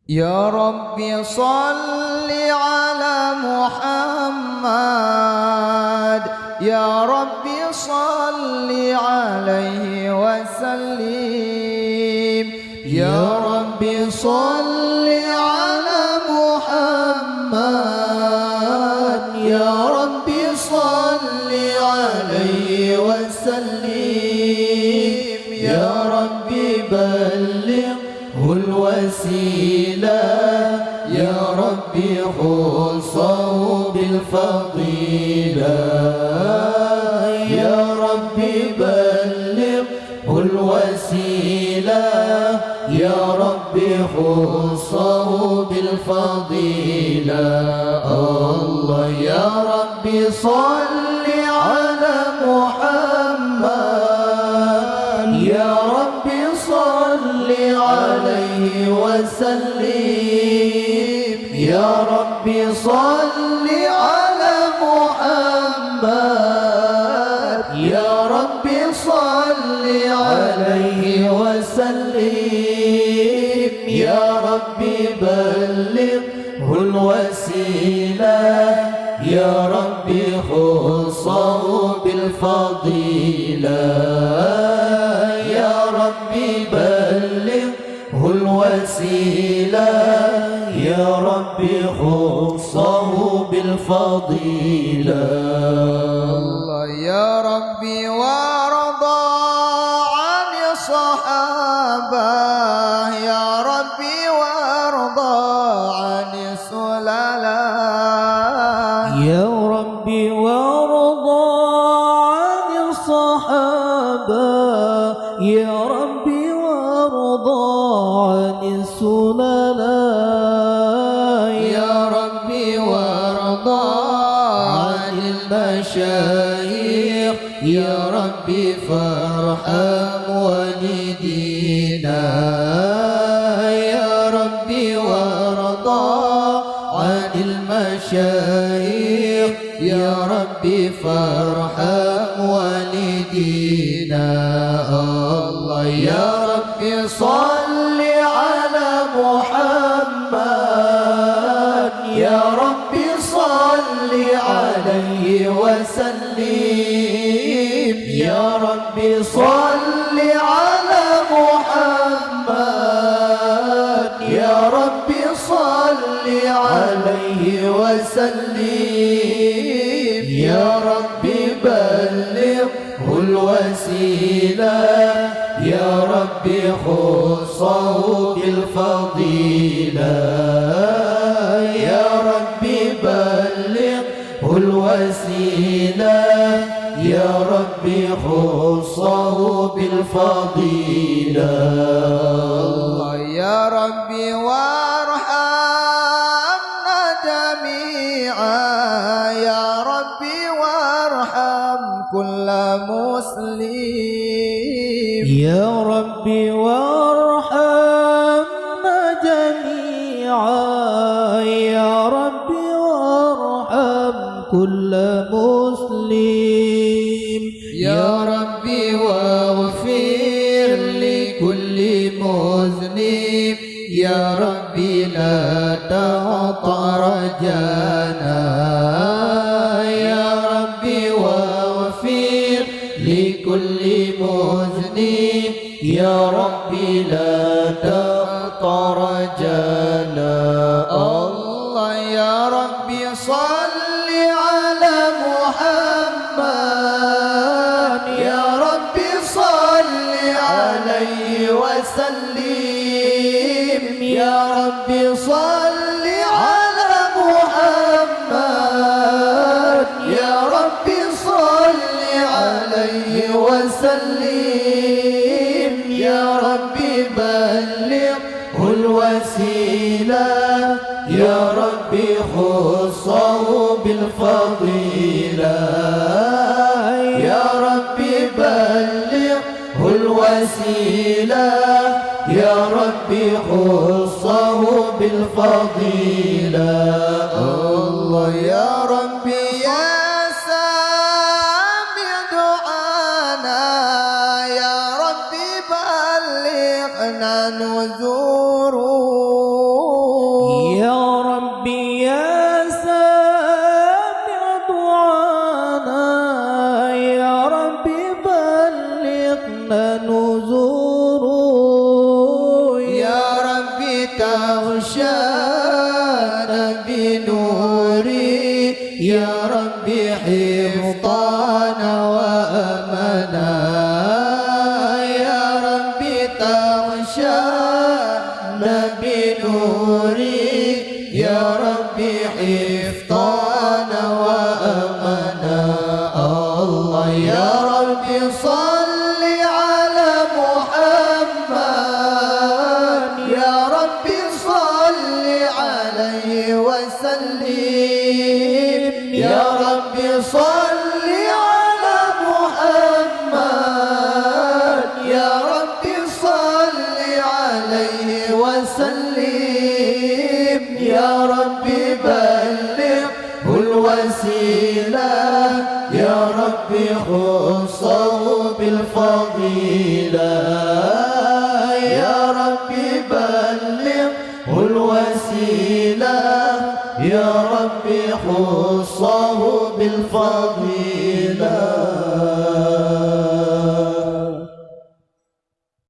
يا ربي صل على محمد، يا ربي صل عليه وسلم. يا ربي صل على محمد، يا ربي صل عليه وسلم. يا ربي بلغه الوسيلة، يا ربي خصه بالفضيلة. يا ربي بلغه الوسيلة، يا ربي خصه بالفضيلة. الله يا ربي صل على محمد، يا ربي صل عليه وسلم. يا ربي صل على محمد، يا ربي صل عليه وسلم. يا ربي بلغه الوسيلة، يا ربي خصه بالفضيلة. يا ربي بلغه الوسيلة، يا ربي خصه بالفضيلة. الله يا ربي وارضى عن الصحابة، يا ربي وارضى عن السلالة. يا ربي وارضى عن الصحابة، يا ربي وارضى عن السلالة. يا ربي وارضى عن المشايخ، يا ربي فارحم والدينا. يا ربي وارضى عن المشايخ، يا ربي فارحم والدينا. الله يا ربي صل على محمد، يا ربي صل عليه وسلم. يا ربي صل على محمد، يا ربي صل عليه وسلم. يا ربي بلغه الوسيلة، يا ربي خصه بالفضيلة. يا ربي بلغه الوسيلة، يا ربي خصه بالفضيلة. الله يا ربي وارحمنا جميعا، يا ربي وارحم كل مسلم. يا ربي وارحمنا جميعا، يا ربي وارحم كل مسلم. يا ربي واغفر لكل مذنب، يا ربي لا تقطع رجانا. يا ربي واغفر لكل مذنب، يا ربي لا تقطع رجانا. الله يا ربي صل على محمد، يا ربي صل عليه وسلم. يا ربي صل على محمد، يا ربي صل عليه وسلم. يا ربي بلغه الوسيلة، يا ربي خصه بالفضيلة. يا ربي بلغه الوسيلة، يا ربي خصه بالفضيلة. الله يا ربي يا سامع دعانا، يا ربي بلغنا نزوره. أغشانا بنوري يا ربي حفظنا وأمنا الله يا ربي صل على محمد يا ربي صل عليه وسلم يا ربي صل على محمد يا ربي صل عليه وسلم يا ربي بلغه الوسيلة يا ربي خصه بالفضيلة يا ربي بلغه الوسيلة يا ربي خصه بالفضيلة